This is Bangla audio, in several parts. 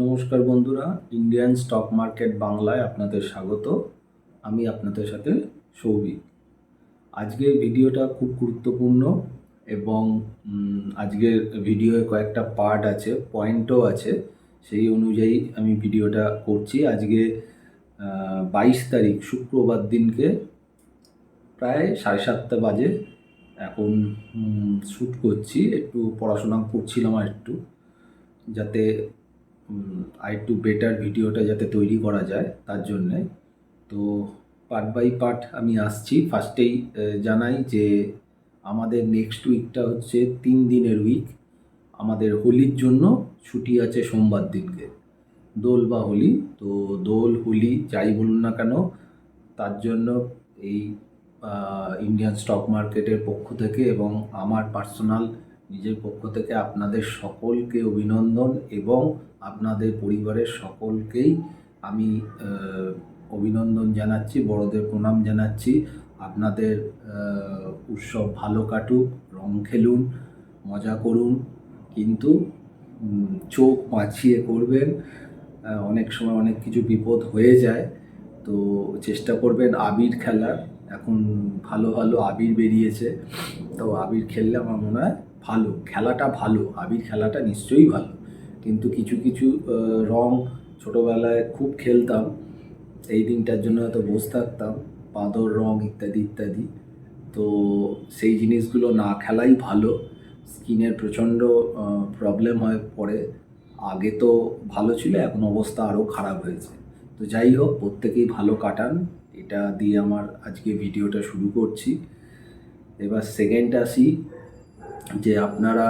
নমস্কার বন্ধুরা, ইন্ডিয়ান স্টক মার্কেট বাংলায় আপনাদের স্বাগত। আমি আপনাদের সাথে সৌভিক। আজকের ভিডিওটা খুব গুরুত্বপূর্ণ এবং আজকের ভিডিওয়ে কয়েকটা পার্ট আছে, পয়েন্টও আছে। সেই অনুযায়ী আমি ভিডিওটা করছি। আজকে 22 তারিখ শুক্রবার দিনকে প্রায় 7:30 বাজে। এখন শ্যুট করছি, একটু পড়াশোনা করছিলাম একটু, যাতে আরেকটু বেটার ভিডিওটা যাতে তৈরি করা যায় তার জন্যে। তো পার্ট বাই পার্ট আমি আসছি। ফার্স্টেই জানাই যে আমাদের নেক্সট উইকটা হচ্ছে 3 দিনের উইক। আমাদের হোলির জন্য ছুটি আছে সোমবার দিনকে, দোল বা হোলি। তো দোল হোলি যাই বলুন না কেন, তার জন্য এই ইন্ডিয়ান স্টক মার্কেটের পক্ষ থেকে এবং আমার পার্সোনাল নিজের পক্ষ থেকে আপনাদের সকলকে অভিনন্দন এবং আপনাদের পরিবারের সকলকেই আমি অভিনন্দন জানাচ্ছি, বড়দের প্রণাম জানাচ্ছি। আপনাদের উৎসব ভালো কাটুক, রং খেলুন, মজা করুন, কিন্তু চোখ বাঁচিয়ে করবেন। অনেক সময় অনেক কিছু বিপদ হয়ে যায়, তো চেষ্টা করবেন আবির খেলার। এখন ভালো ভালো আবির বেরিয়েছে, তো আবির খেললে আমার মনে হয় ভালো, খেলাটা ভালো, আবির খেলাটা নিশ্চয়ই ভালো। কিন্তু কিছু কিছু রং ছোটোবেলায় খুব খেলতাম, এই দিনটার জন্য হয়তো বসে থাকতাম, বাঁদর রং ইত্যাদি ইত্যাদি। তো সেই জিনিসগুলো না খেলাই ভালো। স্কিনের প্রচণ্ড প্রবলেম হয়ে পড়ে। আগে তো ভালো ছিল, এখন অবস্থা আরও খারাপ হয়েছে। তো যাই হোক, প্রত্যেকেই ভালো কাটান, এটা দিয়ে আমার আজকে ভিডিওটা শুরু করছি। এবার সেকেন্ড আসি, যে আপনারা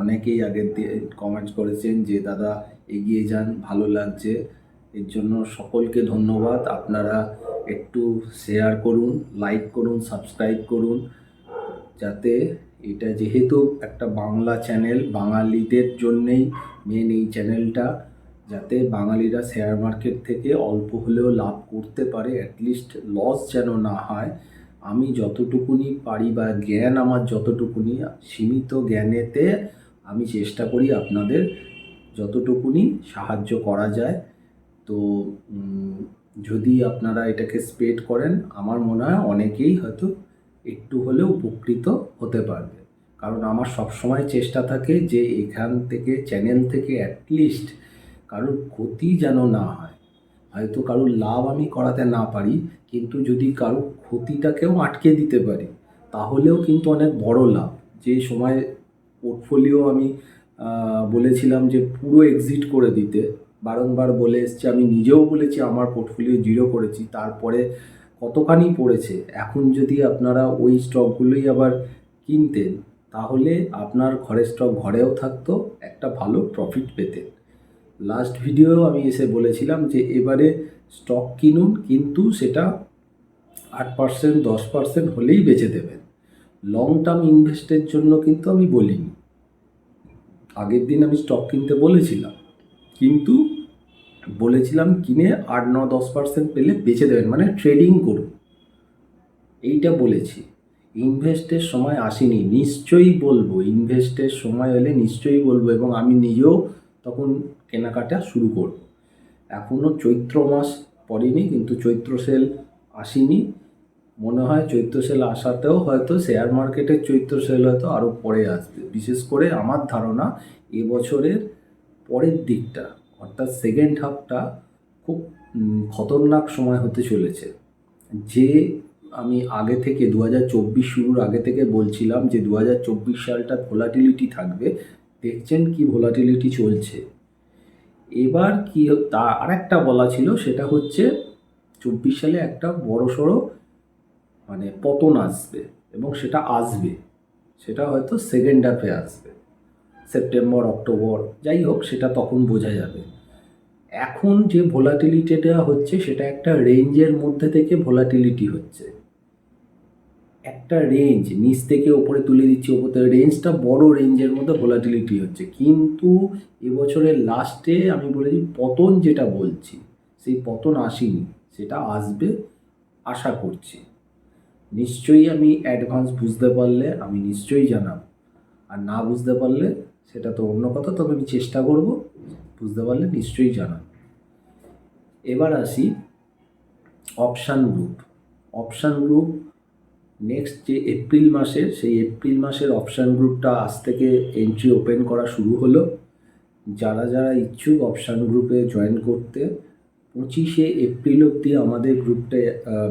অনেকেই আগের দিয়ে কমেন্টস করেছেন যে দাদা এগিয়ে যান, ভালো লাগছে, এর জন্য সকলকে ধন্যবাদ। আপনারা একটু শেয়ার করুন, লাইক করুন, সাবস্ক্রাইব করুন, যাতে এটা যেহেতু একটা বাংলা চ্যানেল, বাঙালিদের জন্যেই মেন এই চ্যানেলটা, যাতে বাঙালিরা শেয়ার মার্কেট থেকে অল্প হলেও লাভ করতে পারে, অ্যাটলিস্ট লস যেন না হয়। আমি যতটুকুনি পারি বা জ্ঞান আমার যতটুকুনি, সীমিত জ্ঞানেতে আমি চেষ্টা করি আপনাদের যতটুকুনি সাহায্য করা যায়। তো যদি আপনারা এটাকে স্প্রেড করেন, আমার মনে হয় অনেকেই হয়তো একটু হলেও উপকৃত হতে পারবে। কারণ আমার সবসময় চেষ্টা থাকে যে এখান থেকে, চ্যানেল থেকে অ্যাটলিস্ট কারোর ক্ষতি যেন না হয়। হয়তো কারোর লাভ আমি করাতে না পারি, কিন্তু যদি কারোর ক্ষতিটাকেও আটকে দিতে পারি, তাহলেও কিন্তু অনেক বড় লাভ। যে সময় পোর্টফোলিও আমি বলেছিলাম যে পুরো এক্সিট করে দিতে, বারংবার বলে এসছি, আমি নিজেও বলেছি আমার পোর্টফোলিও জিরো করেছি, তারপরে কতখানি পড়েছে। এখন যদি আপনারা ওই স্টকগুলোই আবার কিনতেন, তাহলে আপনার ঘরের স্টক ঘরেও থাকতো, একটা ভালো প্রফিট পেতেন। লাস্ট ভিডিও আমি এসে বলেছিলাম যে এবারে স্টক কিনুন, কিন্তু সেটা 8% 10% হলেই বেচে দেবেন। লং টার্ম ইনভেস্টের জন্য কিন্তু আমি বলিনি। আগের দিন আমি স্টক কিনতে বলেছিলাম, কিন্তু বলেছিলাম কিনে 8-9-10% পেলে বেচে দেবেন, মানে ট্রেডিং করুন, এইটা বলেছি। ইনভেস্টের সময় আসেনি, নিশ্চয়ই বলবো, ইনভেস্টের সময় এলে নিশ্চয়ই বলবো, এবং আমি নিজেও তখন কেনাকাটা শুরু করব। এখনও চৈত্র মাস পড়েনি, কিন্তু চৈত্র সেল আসেনি। মনে হয় চৈত্র সেল আসাতেও হয়তো শেয়ার মার্কেটের চৈত্র সেল হয়তো আরও পরে আসবে। বিশেষ করে আমার ধারণা এবছরের পরের দিকটা, অর্থাৎ সেকেন্ড হাফটা খুব খতরনাক সময় হতে চলেছে। যে আমি আগে থেকে 2024 শুরুর আগে থেকে বলছিলাম যে 2024 সালটা ভোলাটিলিটি থাকবে, দেখছেন কি ভোলাটিলিটি চলছে। এবার কি তা আরেকটা বলা ছিল, সেটা হচ্ছে 24 সালে একটা বড়সড় মানে পতন আসবে, এবং সেটা আসবে, সেটা হয়তো সেকেন্ড হাফে আসবে, সেপ্টেম্বর অক্টোবর, যাই হোক, সেটা তখন বোঝা যাবে। এখন যে ভোলাটিলিটিটা হচ্ছে, সেটা একটা রেঞ্জের মধ্যে থেকে ভোলাটিলিটি হচ্ছে। একটা রেঞ্জ, নিচ থেকে ওপরে তুলে দিচ্ছি, ওপর থেকে রেঞ্জটা বড়, রেঞ্জের মধ্যে ভোলাটিলিটি হচ্ছে। কিন্তু এবছরের লাস্টে আমি বলেছি পতন, যেটা বলছি সেই পতন আসেনি, সেটা আসবে আশা করছি। নিশ্চয়ই আমি অ্যাডভান্স বুঝতে পারলে আমি নিশ্চয়ই জানাবো, আর না বুঝতে পারলে সেটা তো অন্য কথা। তবে আমি চেষ্টা করব বুঝতে পারলে নিশ্চয়ই জানান। এবার আসি option group. Option group next যে এপ্রিল মাসের, সেই এপ্রিল মাসের অপশান গ্রুপটা আজ থেকে এন্ট্রি ওপেন করা শুরু হলো। যারা যারা ইচ্ছুক অপশান গ্রুপে জয়েন করতে, 25শে এপ্রিল অবধি আমাদের গ্রুপটা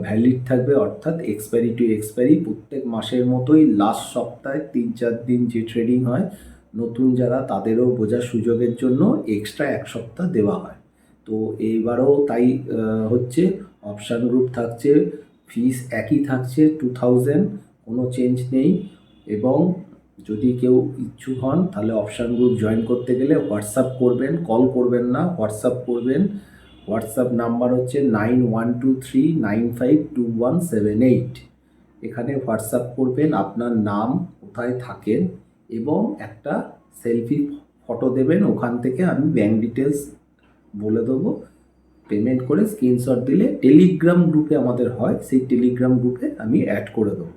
ভ্যালিড থাকবে, অর্থাৎ এক্সপায়ারি টু এক্সপায়ারি। প্রত্যেক মাসের মতোই লাস্ট সপ্তাহে 3-4 দিন যে ট্রেডিং হয়, নতুন যারা তাদেরও বোঝার সুযোগের জন্য এক্সট্রা 1 সপ্তাহ দেওয়া হয়। তো এইবারও তাই হচ্ছে। অপশান গ্রুপ থাকছে, ফিস একই থাকছে 2000, কোনো চেঞ্জ নেই। এবং যদি কেউ ইচ্ছুক হন তাহলে অপশান গ্রুপ জয়েন করতে গেলে হোয়াটসঅ্যাপ করবেন, কল করবেন না, হোয়াটসঅ্যাপ করবেন। হোয়াটসঅ্যাপ নাম্বার হচ্ছে 9123952178। এখানে হোয়াটসঅ্যাপ করবেন, আপনার নাম, কোথায় থাকেন এবং একটা সেলফি ফটো দেবেন। ওখান থেকে আমি ব্যাঙ্ক ডিটেলস বলে দেবো, পেমেন্ট করে স্ক্রিনশট দিলে টেলিগ্রাম গ্রুপে আমাদের হয়, সেই টেলিগ্রাম গ্রুপে আমি অ্যাড করে দেবো।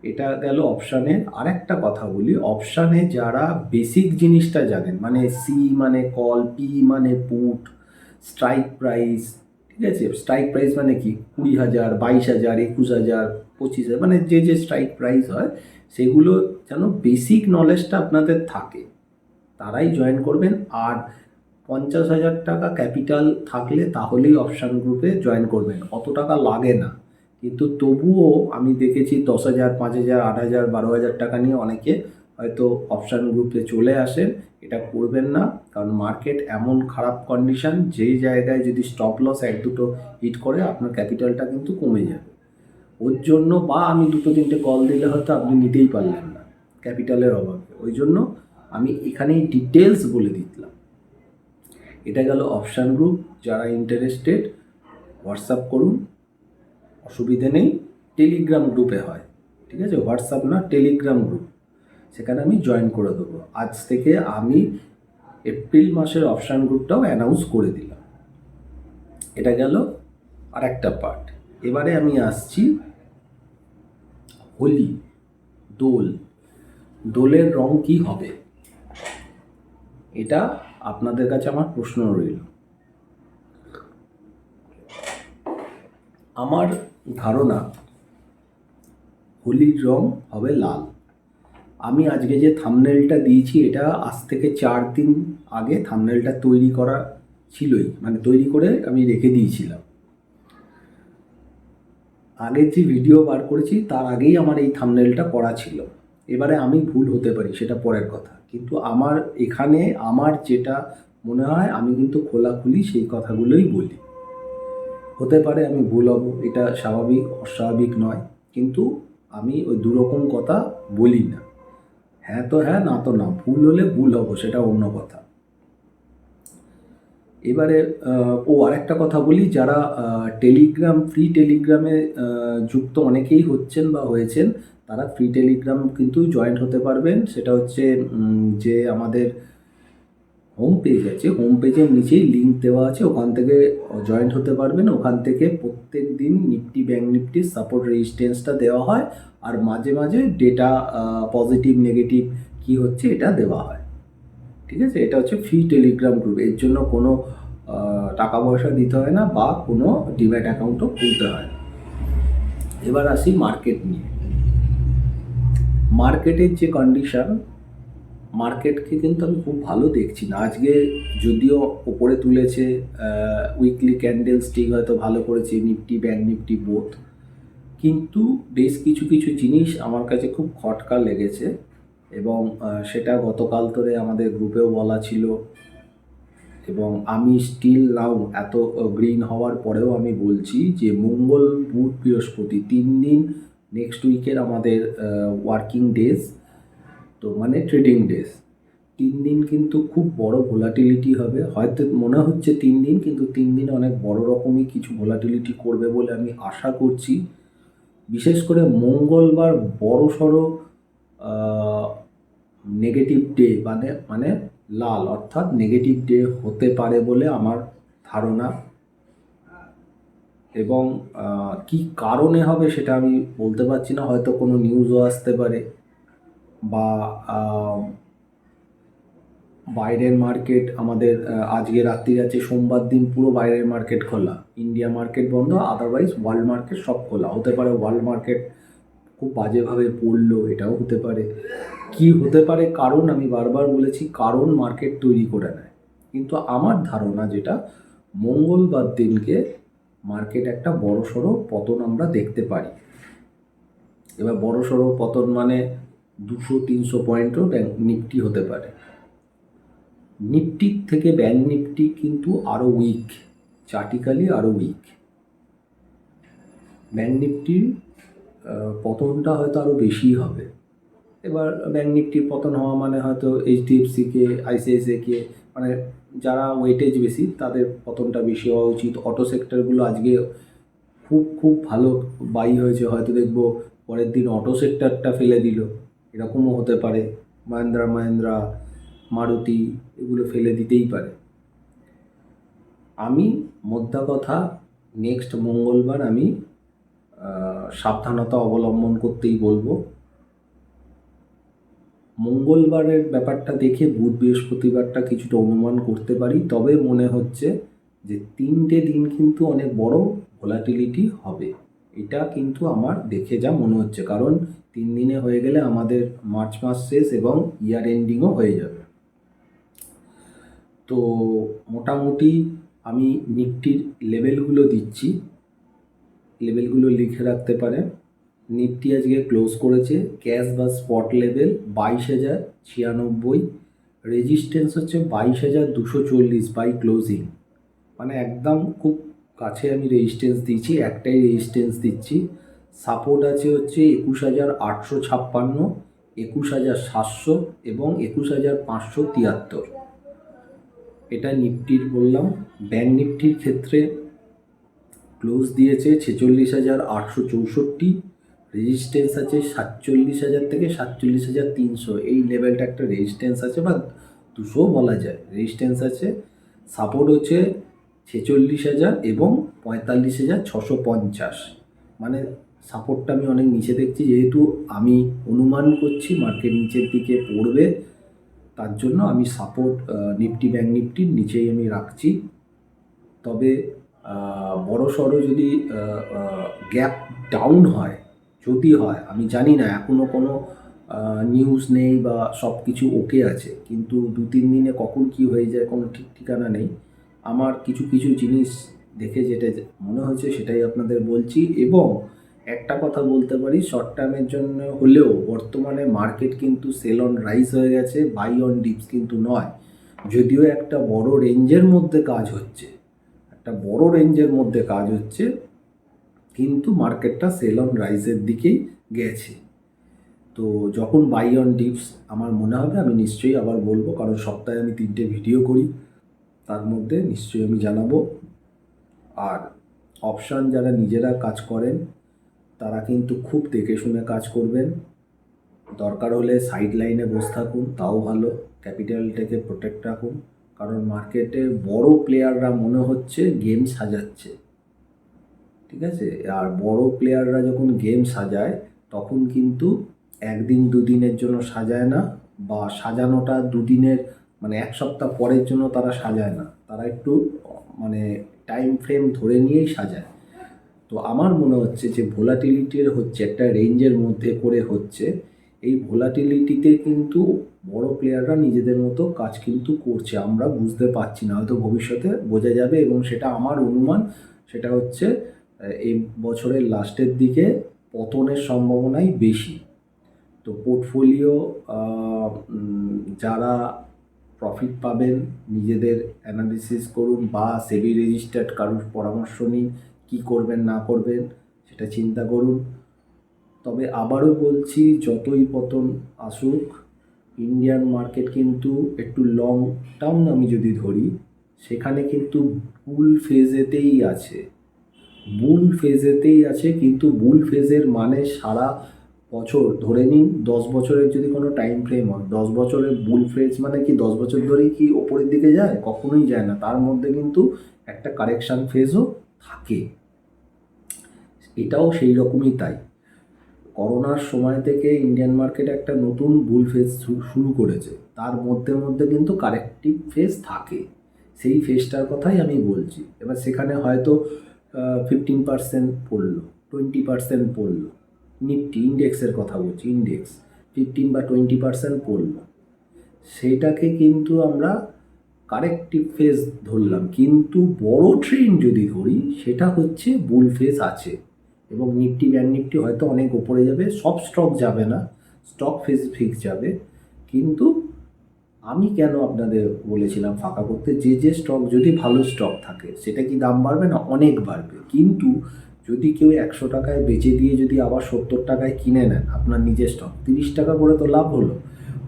এটা গেল অপশানের। আরেকটা কথা বলি, অপশানে যারা বেসিক জিনিসটা জানেন, মানে সি মানে কল, পি মানে পুট, স্ট্রাইক প্রাইস, ঠিক আছে? স্ট্রাইক প্রাইস মানে কি, 20,000, 22,000, 21,000, 25,000, মানে যে যে স্ট্রাইক প্রাইস হয় সেগুলো যেন বেসিক নলেজটা আপনাদের থাকে, তারাই জয়েন করবেন। আর 50,000 টাকা ক্যাপিটাল থাকলে তাহলেই অপশান গ্রুপে জয়েন করবেন, অত টাকা লাগে না। কিন্তু তবুও আমি দেখেছি 10,000, 5,000, 8,000, 12,000 টাকা নিয়ে অনেকে হয়তো অপশান গ্রুপে চলে আসেন। এটা করবেন না, কারণ মার্কেট এমন খারাপ কন্ডিশন, যেই জায়গায় যদি স্টপ লস 1-2 হিট করে আপনার ক্যাপিটালটা কিন্তু কমে যাবে। ওর জন্য বা আমি 2-3টে কল দিলে হয়তো আপনি নিতেই পারলেন না ক্যাপিটালের অভাবে। ওই জন্য আমি এখানেই ডিটেলস বলে দিলাম। এটা গেল অপশান গ্রুপ। যারা ইন্টারেস্টেড হোয়াটসঅ্যাপ করুন, অসুবিধে নেই। টেলিগ্রাম গ্রুপে হয়, ঠিক আছে? হোয়াটসঅ্যাপ না, টেলিগ্রাম গ্রুপ, সেখানে আমি জয়েন করে দেবো। আজ থেকে আমি এপ্রিল মাসের অপশান গ্রুপটাও অ্যানাউন্স করে দিলাম। এটা গেল আর একটা পার্ট। এবারে আমি আসছি হোলি, দোল। দোলের রং কি হবে, এটা আপনাদের কাছে আমার প্রশ্ন রইল। আমার ধারণা হোলির রং হবে লাল। আমি আজকে যে থাম্বনেলটা দিয়েছি, এটা আজ থেকে 4 দিন আগে থাম্বনেলটা তৈরি করা ছিলই, মানে তৈরি করে আমি রেখে দিয়েছিলাম। আগের যে ভিডিও বার করেছি তার আগেই আমার এই থাম্বনেলটা করা ছিল। এবারে আমি ভুল হতে পারি, সেটা পরের কথা, কিন্তু আমার এখানে আমার যেটা মনে হয় আমি কিন্তু খোলাখুলি সেই কথাগুলোই বলি। হতে পারে আমি ভুল হব, এটা স্বাভাবিক, অস্বাভাবিক নয়, কিন্তু আমি ওই দুরকম কথা বলি না। হ্যাঁ তো হ্যাঁ, না তো না, ভুল হলে ভুল হব, সেটা অন্য কথা। এবারে আরেকটা কথা বলি, যারা টেলিগ্রাম, ফ্রি টেলিগ্রামে যুক্ত অনেকেই হচ্ছেন বা হয়েছেন, তারা ফ্রি টেলিগ্রাম কিন্তু জয়েন্ট হতে পারবেন। সেটা হচ্ছে যে আমাদের হোম পেজ আছে, হোম পেজের নিচেই লিঙ্ক দেওয়া আছে, ওখান থেকে জয়েন্ট হতে পারবেন। ওখান থেকে প্রত্যেক দিন নিফটি, ব্যাঙ্ক নিফটির সাপোর্ট রেজিস্ট্যান্সটা দেওয়া হয়, আর মাঝে মাঝে ডেটা পজিটিভ নেগেটিভ কী হচ্ছে এটা দেওয়া হয়, ঠিক আছে? এটা হচ্ছে ফ্রি টেলিগ্রাম গ্রুপ, এর জন্য কোনো টাকা পয়সা দিতে হয় না বা কোনো ডিম্যাট অ্যাকাউন্টও খুলতে হয় না। এবার আসি মার্কেট নিয়ে। মার্কেটের যে কন্ডিশন, মার্কেটকে কিন্তু আমি খুব ভালো দেখছি না। আজকে যদিও ওপরে তুলেছে, উইকলি ক্যান্ডেল স্টিক হয়তো ভালো করেছে নিফটি, ব্যাঙ্ক নিফটি বোথ, কিন্তু বেশ কিছু কিছু জিনিস আমার কাছে খুব খটকা লেগেছে, এবং সেটা গতকাল ধরে আমাদের গ্রুপেও বলা ছিল, এবং আমি স্টিল নাও এত গ্রিন হওয়ার পরেও আমি বলছি যে মঙ্গল, বুধ, বৃহস্পতি 3 দিন নেক্সট উইকের আমাদের ওয়ার্কিং ডেজ, তো মানে ট্রেডিং ডেজ, 3 দিন কিন্তু খুব বড় ভোলাটিলিটি হবে। হয়তো মনে হচ্ছে 3 দিন, কিন্তু 3 দিনে অনেক বড় রকমই কিছু ভোলাটিলিটি করবে বলে আমি আশা করছি। বিশেষ করে মঙ্গলবার বড়সড় নেগেটিভ ডে, মানে লাল, অর্থাৎ নেগেটিভ ডে হতে পারে বলে আমার ধারণা। এবং কি কারণে হবে সেটা আমি বলতে পারছি না, হয়তো কোনো নিউজও আসতে পারে, বা বাইরের মার্কেট আমাদের আজকে রাত্রি আছে, সোমবার দিন পুরো বাইরের মার্কেট খোলা, ইন্ডিয়া মার্কেট বন্ধ, আদারওয়াইজ ওয়ার্ল্ড মার্কেট সব খোলা। হতে পারে ওয়ার্ল্ড মার্কেট খুব বাজেভাবে পড়লো, এটাও হতে পারে। কি হতে পারে কারণ, আমি বারবার বলেছি, কারণ মার্কেট তৈরি করে নেয়। কিন্তু আমার ধারণা যেটা, মঙ্গলবার দিনকে মার্কেট একটা বড়সড় পতন আমরা দেখতে পারি। এবার বড়সড় পতন মানে 200-300 পয়েন্টও নিফটি হতে পারে। নিফটির থেকে ব্যাংক নিফটি কিন্তু আরও উইক, চার্টিক্যালি আরও উইক। ব্যাংক নিফটির পতনটা হয়তো আরও বেশি হবে। এবার ব্যাংক নিফটির পতন হওয়া মানে হয়তো এইচডিএফসিকে, আইসিআইসিআইকে, মানে যারা ওয়েটেজ বেশি তাদের পতনটা বেশি হওয়া উচিত। অটো সেক্টরগুলো আজকে খুব খুব ভালো বাই হয়েছে, হয়তো দেখবো পরের দিন অটো সেক্টরটা ফেলে দিল, এরকমও হতে পারে। মাহিন্দ্রা, মারুতি এগুলো ফেলে দিতেই পারে। আমি মোদ্দা কথা, নেক্সট মঙ্গলবার আমি সাবধানতা অবলম্বন করতেই বলবো। মঙ্গলবারের ব্যাপারটা দেখে বুধ বৃহস্পতিবারটা কিছুটা অনুমান করতে পারি, তবে মনে হচ্ছে যে 3টে দিন কিন্তু অনেক বড় ভোলাটিলিটি হবে। এটা কিন্তু আমার দেখে যা মনে হচ্ছে, কারণ 3 দিনে হয়ে গেলে আমাদের মার্চ মাস শেষ এবং ইয়ার এন্ডিংও হয়ে যাবে। তো মোটামুটি আমি নিফটির লেভেলগুলো দিচ্ছি, লেভেলগুলো লিখে রাখতে পারেন। নিফটি আজকে ক্লোজ করেছে ক্যাশ বা স্পট লেভেল 22,096, রেজিস্ট্যান্স হচ্ছে 22,240 বাই ক্লোজিং, মানে একদম খুব কাছে আমি রেজিস্ট্যান্স দিচ্ছি, একটাই রেজিস্ট্যান্স দিচ্ছি। সাপোর্ট আছে হচ্ছে 21,856, 21,700 এবং 21,573। এটা নিফটির বললাম। ব্যাংক নিফটির ক্ষেত্রে ক্লোজ দিয়েছে 46,864, রেজিস্ট্যান্স আছে 47,000 থেকে 47,300, এই লেভেলটা একটা রেজিস্ট্যান্স আছে, বা 200 বলা যায় রেজিস্ট্যান্স আছে। সাপোর্ট হচ্ছে 46,000 এবং 45,650, মানে সাপোর্টটা আমি অনেক নিচে দেখছি, যেহেতু আমি অনুমান করছি মার্কেট নিচের দিকে পড়বে, তার জন্য আমি সাপোর্ট নিফটি ব্যাংক নিফটির নিচেই আমি রাখছি। তবে বড়সড় যদি গ্যাপ ডাউন হয়, যদি হয়, আমি জানি না, এখনও কোনো নিউজ নেই বা সব কিছু ওকে আছে, কিন্তু 2-3 দিনে কখন কি হয়ে যায় কোনো ঠিক ঠিকানা নেই। আমার কিছু কিছু জিনিস দেখে যেটা মনে হচ্ছে সেটাই আপনাদের বলছি। এবং একটা কথা বলতে পারি, শর্ট টার্মের জন্য হলেও বর্তমানে মার্কেট কিন্তু সেল অন রাইজ হয়ে গেছে, বাই অন ডিপস কিন্তু নয়। যদিও একটা বড় রেঞ্জের মধ্যে কাজ হচ্ছে, কিন্তু মার্কেটটা সেল অন রাইজের দিকেই গেছে। তো যখন বাই অন ডিপস আমার মনে হবে, আমি নিশ্চয়ই আবার বলবো, কারণ সপ্তাহে আমি 3টে ভিডিও করি, তার মধ্যে নিশ্চয়ই আমি জানাবো। আর অপশান যারা নিজেরা কাজ করেন তারা কিন্তু খুব দেখে শুনে কাজ করবেন। দরকার হলে সাইড লাইনে বসে থাকুন, তাও ভালো, ক্যাপিটালটাকে প্রোটেক্ট রাখুন, কারণ মার্কেটে বড় প্লেয়াররা মনে হচ্ছে গেম সাজাচ্ছে, ঠিক আছে? আর বড় প্লেয়াররা যখন গেম সাজায় তখন কিন্তু 1-2 দিনের জন্য সাজায় না, বা সাজানোটা 2 দিনের, মানে 1 সপ্তাহ পরের জন্য তারা সাজায় না, তারা একটু মানে টাইম ফ্রেম ধরে নিয়েই সাজায়। তো আমার মনে হচ্ছে যে ভোলাটিলিটির হচ্ছে একটা রেঞ্জের মধ্যে করে হচ্ছে, এই ভোলাটিলিটিতে কিন্তু বড় প্লেয়াররা নিজেদের মতো কাজ কিন্তু করছে, আমরা বুঝতে পারছি না, হয়তো ভবিষ্যতে বোঝা যাবে। এবং সেটা আমার অনুমান, সেটা হচ্ছে এই বছরের লাস্টের দিকে পতনের সম্ভাবনাই বেশি। তো পোর্টফোলিও যারা প্রফিট পাবেন নিজেদের অ্যানালিসিস করুন, বা সেবি রেজিস্টার্ড কারোর পরামর্শ নিন, কী করবেন না করবেন সেটা চিন্তা করুন। তবে আবারও বলছি, যতই পতন আসুক, ইন্ডিয়ান মার্কেট কিন্তু একটু লং টার্ম আমি যদি ধরি, সেখানে কিন্তু বুল ফেজেতেই আছে, কিন্তু বুল ফেজের মানে সারা বছর ধরে নিন, 10 বছরের যদি কোনো টাইম ফ্রেম হয়, 10 বছরের বুল ফেজ মানে কি 10 বছর ধরেই কি ওপরের দিকে যায়? কখনোই যায় না, তার মধ্যে কিন্তু একটা কারেকশান ফেজও থাকে, এটাও সেই রকমই তাই। করোনার সময় থেকে ইন্ডিয়ান মার্কেট একটা নতুন বুল ফেজ শুরু করেছে। তার মধ্যে মধ্যে কিন্তু কারেক্টিভ ফেজ থাকে, সেই ফেজটার কথাই আমি বলছি। এবার সেখানে হয়তো 15% পড়লো, 20% পড়লো, নিফটি ইন্ডেক্সের কথা বলছি, ইন্ডেক্স 15 বা 20% পড়লো, সেইটাকে কিন্তু আমরা কারেক্টিভ ফেজ ধরলাম। কিন্তু বড় ট্রেন্ড যদি ধরি সেটা হচ্ছে বুল ফেজ আছে, এবং নিফটি ব্যাংক নিফটি হয়তো অনেক ওপরে যাবে, সব স্টক যাবে না, স্টক ফিক্স যাবে। কিন্তু আমি কেন আপনাদের বলেছিলাম ফাঁকা করতে, যে স্টক যদি ভালো স্টক থাকে সেটা কি দাম বাড়বে না? অনেক বাড়বে। কিন্তু যদি কেউ 100 টাকায় বেচে দিয়ে যদি আবার 70 টাকায় কিনে নেন আপনার নিজের স্টক, 30 টাকা করে তো লাভ হলো।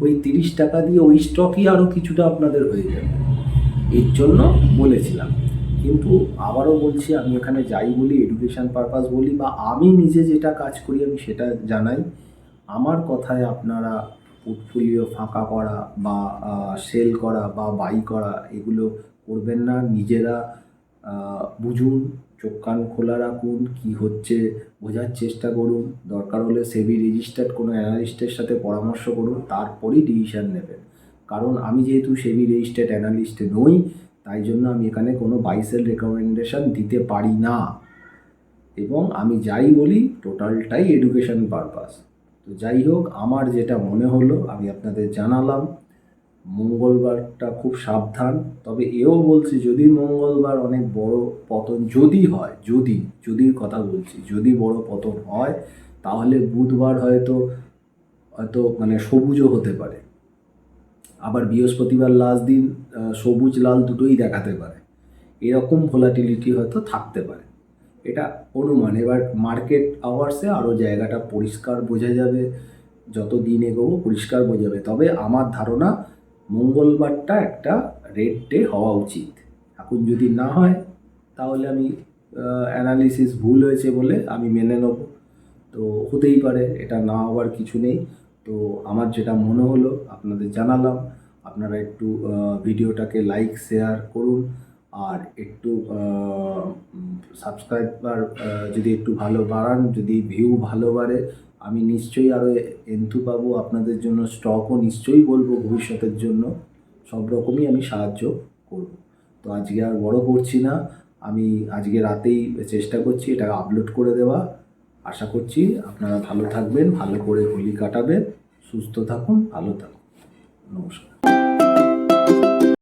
ওই 30 টাকা দিয়ে ওই স্টকই আরও কিছুটা আপনাদের হয়ে যাবে, এর জন্য বলেছিলাম। কিন্তু আবারও বলছি, আমি এখানে যাই বলি, এডুকেশান পারপাস বলি বা আমি নিজে যেটা কাজ করি আমি সেটা জানাই। আমার কথায় আপনারা পোর্টফোলিও ফাঁকা করা বা সেল করা বা বাই করা এগুলো করবেন না। নিজেরা বুঝুন, চোখ কান খোলা রাখুন, কী হচ্ছে বোঝার চেষ্টা করুন। দরকার হলে সেবি রেজিস্টার্ড কোনো অ্যানালিস্টের সাথে পরামর্শ করুন, তারপরেই ডিসিশান নেবেন। কারণ আমি যেহেতু সেবি রেজিস্টার্ড অ্যানালিস্ট নই, তাই জন্য আমি এখানে কোনো বাই সেল রেকমেন্ডেশন দিতে পারি না, এবং আমি যাই বলি টোটালটাই এডুকেশন পারপাস। তো যাই হোক, আমার যেটা মনে হলো আমি আপনাদের জানালাম। মঙ্গলবারটা খুব সাবধান। তবে এও বলছি, যদি মঙ্গলবার অনেক বড় পতন যদি হয়, যদির কথা বলছি, যদি বড় পতন হয়, তাহলে বুধবার হয়তো মানে সবুজও হতে পারে। আবার বৃহস্পতিবার লাস্ট দিন সবুজ লাল দুটোই দেখাতে পারে। এরকম ভোলাটিলিটি হয়তো থাকতে পারে, এটা অনুমান। এবার মার্কেট আওয়ার্সে আরও জায়গাটা পরিষ্কার বোঝা যাবে, যত দিন এগোবো পরিষ্কার বোঝা যাবে। তবে আমার ধারণা মঙ্গলবারটা একটা রেড ডে হওয়া উচিত। এখন যদি না হয় তাহলে আমি অ্যানালিসিস ভুল হয়েছে বলে আমি মেনে নেব। তো হতেই পারে, এটা না হওয়ার কিছু নেই। তো আমার যেটা মনে হলো আপনাদের জানালাম। আপনারা একটু ভিডিওটাকে লাইক শেয়ার করুন, আর একটু সাবস্ক্রাইবার যদি একটু ভালো বাড়ান, যদি ভিউ ভালো বাড়ে, আমি নিশ্চয়ই আরও এন্থু পাবো আপনাদের জন্য, স্টকও নিশ্চয়ই বলবো ভবিষ্যতের জন্য, সব রকমই আমি সাহায্য করব। তো আজকে আর বড় করছি না, আমি আজকে রাতেই চেষ্টা করছি এটা আপলোড করে দেওয়া। আশা করছি আপনারা ভালো থাকবেন, ভালো করে হোলি কাটাবেন, সুস্থ থাকুন, ভালো থাকুন। নমস্কার।